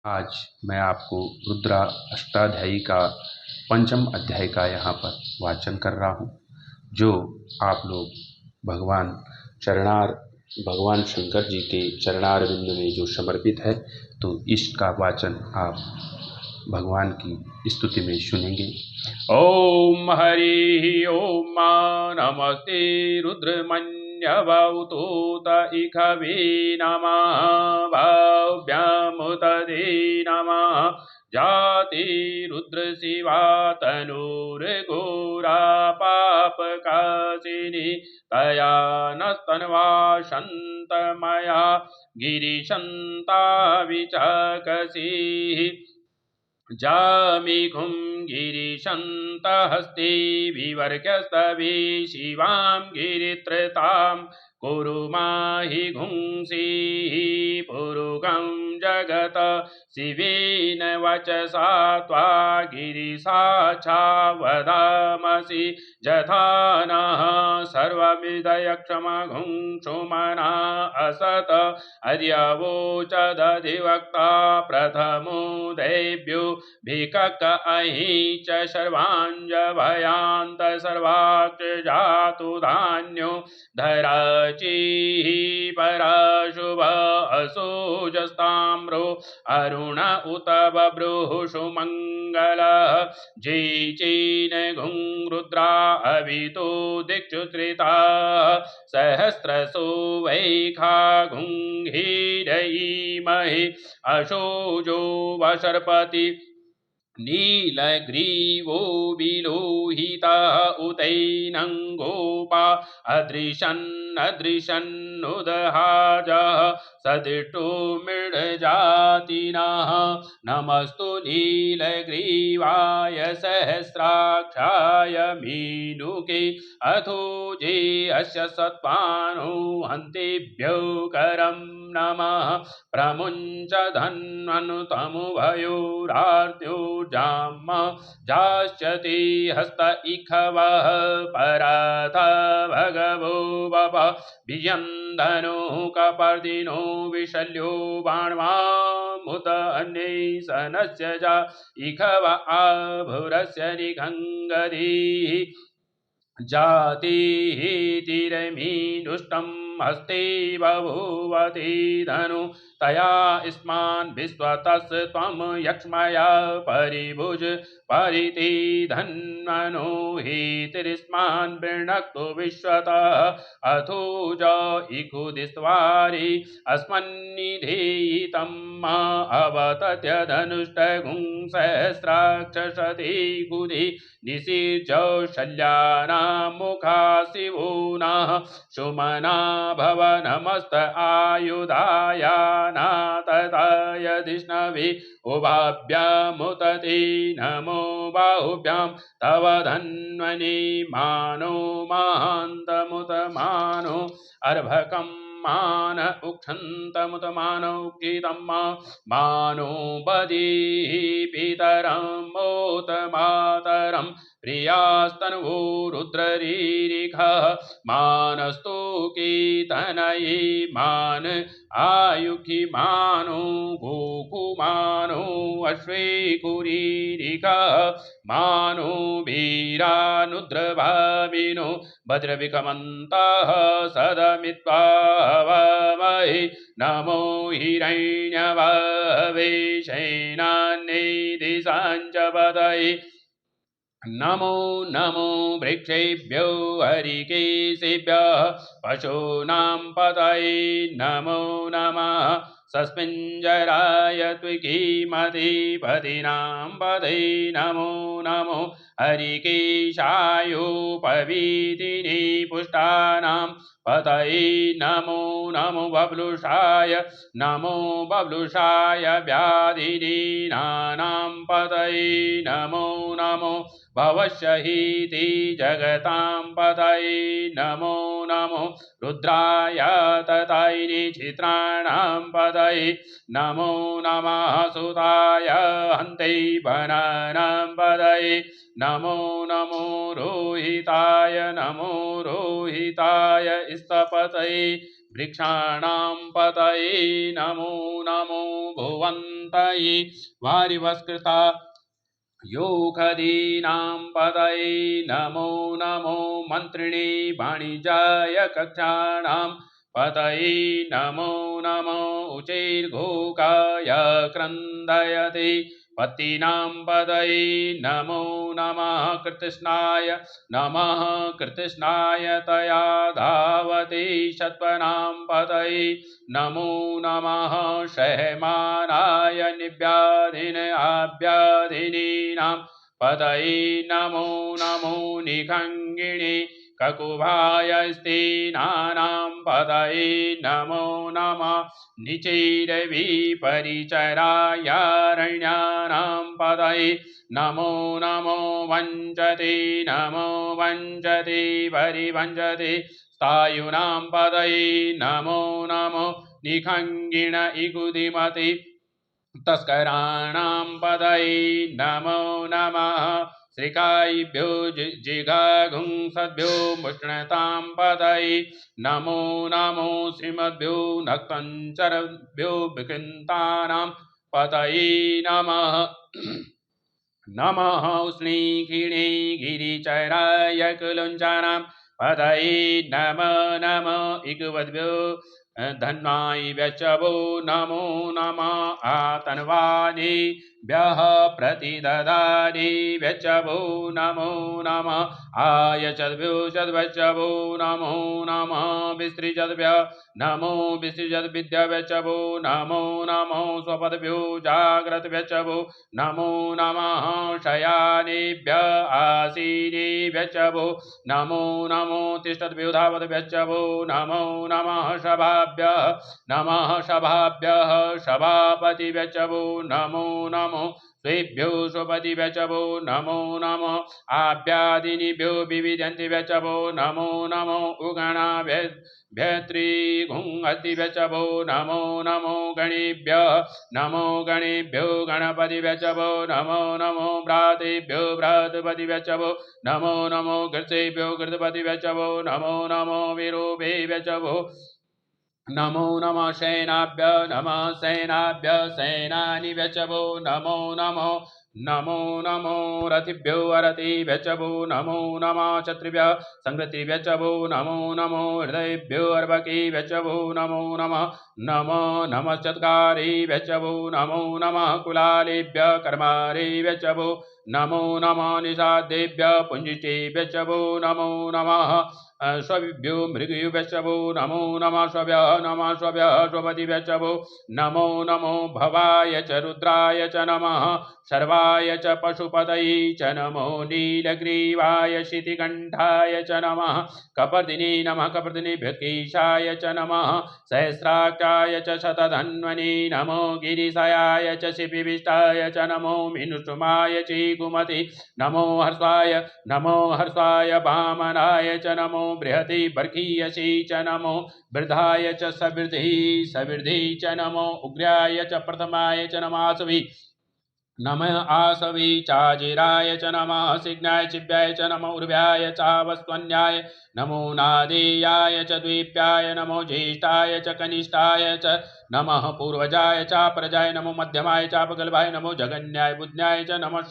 आज मैं आपको रुद्रा अष्टाध्यायी का पंचम अध्याय का यहाँ पर वाचन कर रहा हूँ, जो आप लोग भगवान शंकर जी के चरणारविंद में जो समर्पित है, तो इसका वाचन आप भगवान की स्तुति में सुनेंगे। ओम हरि ओम नमस्ते रुद्रमन्यवतोत इखवे नमः भव्यमुतदे नमः जाति रुद्र शिवा तनूर्घोरा पापकाशिनी तया नस्तन्वा शन्तमया गिरिशन्ता विचकसी जामिघुं गिरिशन्तहस्ते विवर्ग्यस्तवे शिवां गिरित्रतां कुरु माहि घुंसि पुरुगं जगत शिवेन वचसा त्वा गिरिसाक्षावदामसि यथा नः सर्वविदयक्षमघुंसुमना असत अर्यवोचदधिवक्ता प्रथमो देव्यो भिकक अहि च सर्वाञ्जभयान्त सर्वाक्ष जातु धान्यो धराचिः पराशुभ असोजस्ताम्रो अरुण उत बभ्रुषु मङ्गलः जैचेन घुं रुद्रा अवितो दिक्षु श्रिता सहस्रसो वैखा घुं हीरयीमहि अशोजो वसर्पति नीलग्रीवो विलोहितः उतैनं गोपा अदृशन्नुदहाजः सदृष्टो मृडजातिनः नमस्तु नीलग्रीवाय सहस्राक्षाय मीनुके अथोजे अस्य सत्पानो हन्तेभ्यो करं नमः प्रमुञ्च धन्वनुतमुभयोरार्त्यो जाम जाश्चते हस्त इखवः पराथ भगवो वप वियन्दनो कपर्दिनो विशल्यो बाण्वामुत अन्यै सनस्य जा इखव आभुरस्य निघङ्गधीः जातिः तिरमीनुष्टं हस्ते बभूवति धनु तया स्मान् विश्वतस् त्वं यक्ष्मया परिभुज परिति धन्वनो हीतिरिस्मान् वृणक्तु विश्वतः अथो ज इखुदिस्वारि अस्मन्निधेयितं मा अवतत्य धनुष्टगुं सहस्राक्षसति गुधि निशिर्जौ शल्यानां मुखा शिवो नः सुमना भव नमस्त आयुधाया नातताय धिष्णवे उभाभ्यामुतते नमो बाहुभ्यां तव धन्वने मानो महान्तमुत मानो अर्भकं मान उक्षन्तमुतमानो गीतं मानो बधीः पितरं मोत मातरं प्रियास्तन्वो रुद्ररीरिखः मानस्तु कीर्तनये मान आयुखि मानो गोकुमानो अश्वेकुरीरिखः मानो वीरानुद्रभाविनो वज्रविकमन्तः सदमित्वा वमहि नमो हिरण्यववे शैनान्यैदिशाञ्चपदये नमो नमो वृक्षेभ्यो हरिकेशेभ्यः पशूनां पतये नमो नमः सस्मिञ्जराय त्विकीमधिपतीनां पदये नमो नमो हरिकेशायोपवीतिनि पुष्टानां पतये नमो नमो बब्लुषाय व्याधिनीनां पतये नमो नमो भवशहीति जगतां पतये नमो नमो रुद्राय ततैनि चित्राणां पतये नमो नमः सुताय हन्ते वनानां पतये नमो नमो रोहिताय स्तपतये वृक्षाणां पतये नमो नमो भुवन्तये वारिवस्कृता योगदीनां पतये नमो नमो मन्त्रिणे वाणिज्याय कक्षाणां पतये नमो नमो उचैर्घोकाय क्रन्दयते पत्तीनां पतये नमो नमः कृतृष्णाय तया धावते शत्वनां पतये नमो नमः शयमानाय निव्याधिनाभ्याधिनीनां पतये नमो नमो निखङ्गिणे ककुभाय स्तेनानां पतये नमो नमः निचैरविपरिचरायारण्यानां पतये नमो नमो वञ्चते परिवञ्चते स्थायुनां पतये नमो नमो निखङ्गिण इगुदिमति तस्कराणां पतये नमो नमः श्रीकायिभ्यो जिगागुंसद्भ्यो मुष्णतां पतये नमो नमो श्रीमद्भ्यो नक्तञ्चरभ्यो विकृन्तानां पतये नमः नमः उष्णीक्षिणे गिरिचराय कुलुञ्चानां पतये नमो नमो इगुवद्भ्यो धन्वाय व्यचवो नमो नमः आतन्वादिभ्यः प्रतिददानि व्यचवो नमो नमः आयचद्भ्यो चद्वचवो नमो नमः विस्तृजद्भ्य नमो विस्तृजद्विद्याव्यचवो नमो नमो स्वपद्भ्यो जाग्रतव्यचवो नमो नमः शयानेभ्य आसीनेभ्यचवो नमो नमो तिष्ठद्भ्यो धावद्भ्यचवो नमो नमः नमः शभाभ्यः शभापतिभ्यचवो नमो नमो स्वेभ्यो स्वपतिभ्यचवो नमो नमो आभ्यादिनिभ्यो विविधन्तिभ्यचवो नमो नमो उगणाभ्यत्रिघुंहतिभ्यचवो नमो नमो गणेभ्यो गणपतिभ्यचवो नमो नमो भ्रातेभ्यो भ्रातपतिभ्यचवो नमो नमो घृतेभ्यो घृतपतिभ्यचवो नमो नमो विरूपेभ्यचवो नमो नमः सेनाभ्य सेनानिभ्यचवो नमो नमो रथिभ्यो अरतिभ्यचवो नमो नमः क्षत्रिभ्यः संहृतिभ्यचवो नमो नमो हृदयेभ्यो अर्भकेभ्यचवो नमो नमः चत्कारिभ्यचवो नमो नमः कुलालेभ्यः कर्मारेभ्यचवो नमो नमः निषादेभ्यः पुञ्जितेभ्यचवो नमो नमः स्वभ्यो मृगयुभ्यचवो नमो नमः स्वभ्यः स्वपतिभ्यचवो नमो नमो भवाय च रुद्राय च नमः सर्वाय च पशुपतये च नमो नीलग्रीवाय शितिकण्ठाय च नमः कपर्दिने नमः कपर्दिनेभ्यकेशाय च नमः सहस्राक्षाय च शतधन्वने नमो गिरिशयाय च शिपिविष्टाय च नमो मिनुषुमाय चीकुमति नमो हर्षाय वामनाय च नमो बृहति बर्खीयसी च नमो वृद्धाय च सवृद्धि च नमो उग्राय च प्रथमाय च नमासवि नमः आसवी चाजिराय च नमः सिग्नाय चिव्याय च नमो उर्व्याय चावस्त्वन्याय नमो नादेयाय च द्वीप्याय नमो ज्येष्ठाय च कनिष्ठाय च नमः पूर्वजाय चापरजाय नमो मध्यमाय चापगल्भाय नमो जगन्याय बुद्ध्याय च नमः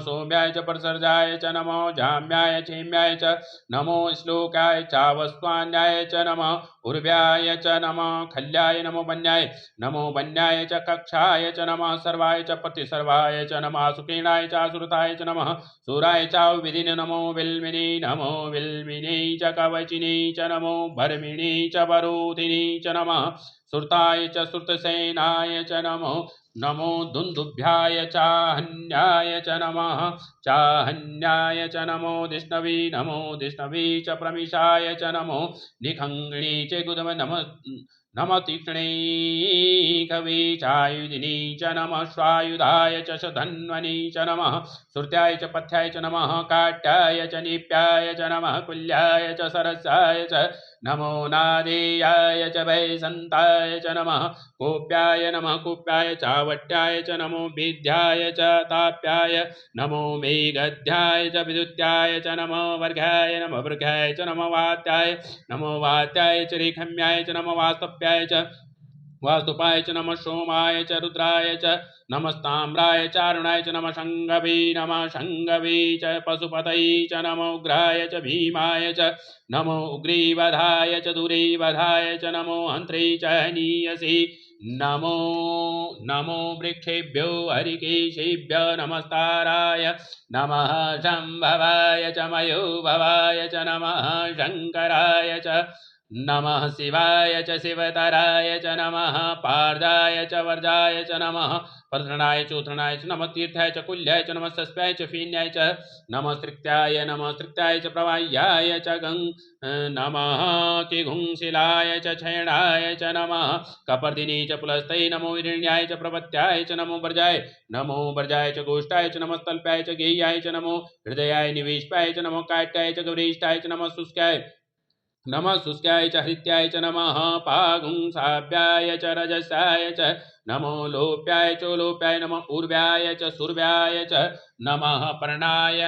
सोम्याय च परसर्जाय च नमो जाम्याय चेम्याय च नमो श्लोकाय चावस्त्वान्याय च नमः उर्व्याय च नमः खल्याय नमो वन्याय च कक्षाय च नमः सर्वाय च प्रतिसर्वाय च नमः सुकीर्णाय च सुरताय च नमः सूराय च विधिने नमो विल्मिने च कवचिने च नमो भर्मिणे च वरोधिने च नमः सुरताय च सुरतसेनाय च नमो दुन्दुभ्याय चाहन्याय च नमः च नमो धिष्णवे च प्रमिषाय च नमो निखङ्गिणे च गुदम नमो तीक्ष्णे कवे चायुधिने च नमः स्वायुधाय च धन्वने च नमः श्रुत्याय च पथ्याय च नमः काट्याय च निप्याय च नमः कुल्याय च सरसाय च नमो नादेयाय च वैसन्ताय च नमः कोप्याय नमः कुप्याय चावट्याय च नमो विद्याय च ताप्याय नमो मेघध्याय च विद्युत्याय च नमो वर्घाय नमो वृघाय च नमो वात्याय च रेखम्याय च नमो वास्तप्याय च वास्तुपाय च नमः सोमाय च रुद्राय च नमस्ताम्राय च अरुणाय च नमः शङ्गवे च पशुपतये च नमो उग्राय च भीमाय च नमो उग्रीवधाय च दुरीवधाय च नमो हन्त्रे च नीयसे नमो नमो वृक्षेभ्यो हरिकेशेभ्यो नमस्ताराय नमः शम्भवाय च मयोभवाय च नमः शङ्कराय च नमः शिवाय च शिवतराय च नमः पार्जाय च वर्जाय च नमः प्रधनाय च उत्तरणाय च नमः तीर्थाय च कुल्याय च नमः सस्याय च फीन्याय च नमः तृप्त्याय च प्रवाह्याय च नमः किघुंशिलाय च क्षयणाय च नमः कपर्दिनी च पुलस्तये नमो हिरण्याय च प्रपत्याय च नमो वर्जाय च गोष्ठाय च नमस्तल्प्याय च गेह्याय च नमो हृदयाय निवेशपाय च नमो काट्याय च गौरीष्ठाय च नमः शुष्काय च हृत्याय च नमः पागुंसाभ्याय च रजसाय च नमो लोप्याय चोलोप्याय नमः ऊर्व्याय च सुर्व्याय च नमः पर्णाय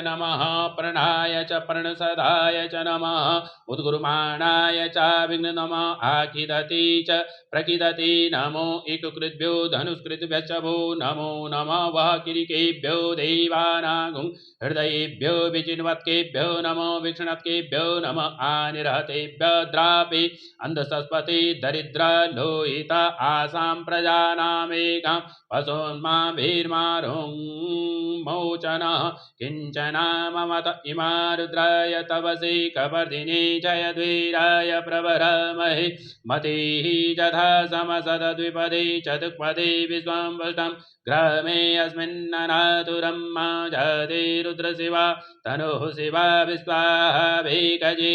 च पर्णसदाय च नमः उद्गुरुमाणाय च विघ्न नमः आखिदति च प्रकिदति नमो इकुकृद्भ्यो धनुष्कृद्भ्यश्च भो नमो नमः वः किरिकेभ्यो देवानागुं हृदयेभ्यो विचिन्वत्केभ्यो नमो विक्षणत्केभ्यो नमः आनिर्हतेभ्यो द्रापे अन्धसस्पति दरिद्र लोहित आसां प्रजानामेकां पशोन्माभिर्मारुं मोचनः किञ्चना ममत इमा रुद्राय तवसि कवर्धिनी जयद्वीराय प्रवरमहि मतिः यथा समसद्विपदे चतुष्पदे विश्वं ग्रामे अस्मिन्ननातुरं जते रुद्रशिवा तनुः शिवा विश्वाभिकजी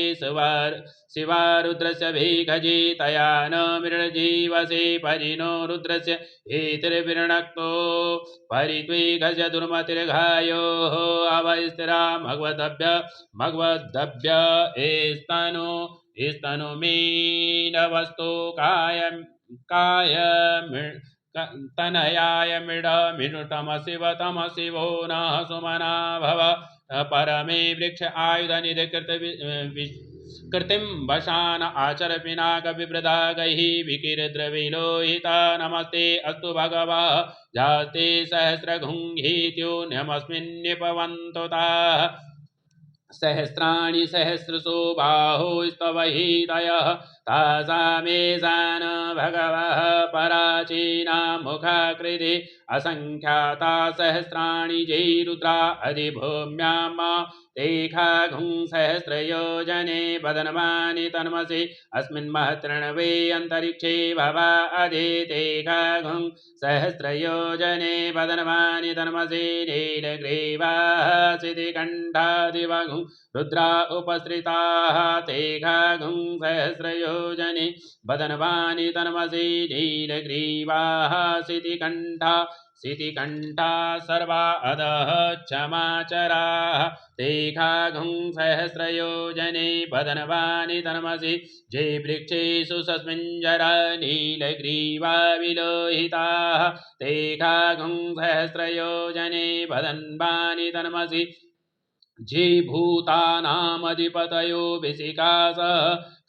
शिवा रुद्रस्य भीखजी तया न मृजीवसे परिणो रुद्रस्य एतिर्विर्णक्तो परित्विघस्य दुर्मतिर्घायो अवस्थिरा मघवद्भ्य स्तनु मीनवस्तु काय तनयाय मिडमिनुटमशिव वो नः सुमना भव परमे वृक्ष आयुधनिधि कृतिं वशान आचर पिनाक विवृदागैः विकिरद्रविलोहिता नमस्ते अस्तु भगवः जाते सहस्रघुङ्घीत्यून्यमस्मिन्निपवन्तु ताः सहस्राणि सहस्रशो बाहो स्तवहितयः तासामेषान भगवः पराचीना मुखाकृति असंख्याता सहस्राणि जै रुद्रा अधिभूम्यां तेखाघुं सहस्रयोजने वदनमानि तन्मसि अस्मिन् महतृणवे अन्तरिक्षे भवा अधेतेखाघुं सहस्रयोजने वदनमानि तन्मसि नीलग्रीवासितिकण्ठादिवघुं रुद्रा उपसृताः तेखाघुं सहस्रयोजने वदनवानि तन्मसि नीलग्रीवाः सितिकण्ठा सर्वा अधः क्षमाचराः तेखाघुं सहस्रयोजने वदनवानि तन्मसि जे वृक्षेषु सस्मिञ्जरा नीलग्रीवा विलोहिताः तेखाघुं सहस्रयोजने वदन्वानि तन्मसि जे भूतानामधिपतयो विशिकासः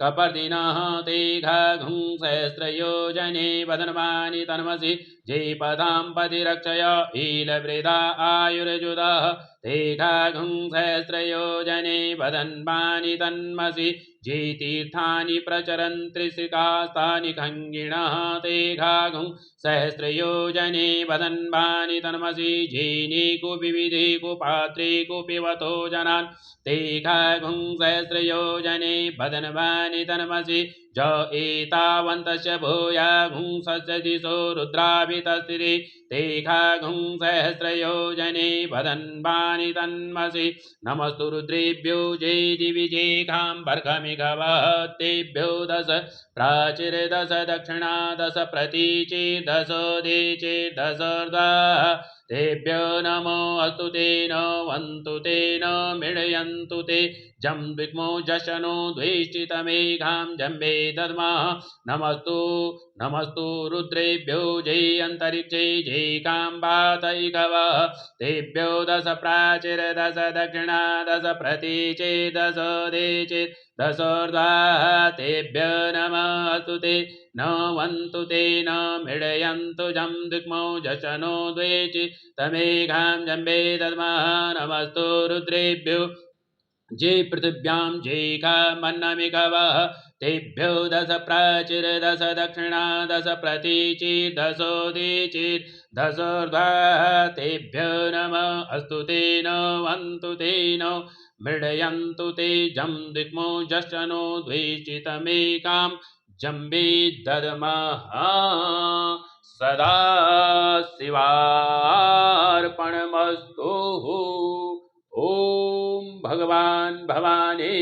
कपर्दिनः तेघाघुं सहस्रयोजने वदनवानि तन्मसि जे पदां पतिरक्षय ईलवृदा आयुर्जुदः तेघाघुं सहस्रयोजने वदन्वानि तन्मसि जे तीर्थानि प्रचरन् त्रिशिकास्तानि खङ्गिणः तेघाघुं सहस्रयोजने वदन्वानि तन्मसि जेने कुविविधे कुपात्रे कुपिवतो जनान् तेघाघुं सहस्रयोजने वदन्वानि तन्मसि ज एतावन्तस्य भूया घुंसस्य दिशो रुद्राभितस्थिरे ते खाघुं सहस्रयोजने वदन्वानि तन्मसि नमस्तु रुद्रेभ्यो जय दिवि जेघाम्बर्गमिघवः तेभ्यो दश प्राचीर्दश दक्षिणा दश प्रतीचीर्दश देचीर्दशर्धा तेभ्यो नमो अस्तु ते न वन्तु ते न मृडयन्तु ते जं विग्मो जशनो द्वेष्टितमेघां जम्बे दद्मः नमस्तु नमस्तु रुद्रेभ्यो जय अन्तरिक्षे जय काम्बातैकवः तेभ्यो दश प्राचीर्दश दक्षिणा दश प्रतीचीर्दश देचीर्दशोर्ध्वा तेभ्यो नमः अस्तु ते न वन्तु ते न मृडयन्तु जं दिग्मो जशनो द्वेचि तमेघां जम्बे दद्मः नमस्तु रुद्रेभ्यो जय पृथिव्यां जैघमन्नमिघवः तेभ्यो दश प्राचीर्दश दक्षिणा दश प्रतीचीर्दशोदीचीर्दशोर्ध्वा तेभ्यो नमः अस्तु ते न वन्तु ते न मृडयन्तु ते जं दिग्मो जशनो द्वेष्टितमेकां जम्बे दद्मः सदा शिवार्पणमस्तु। ओम भगवान भवानी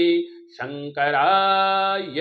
शंकराय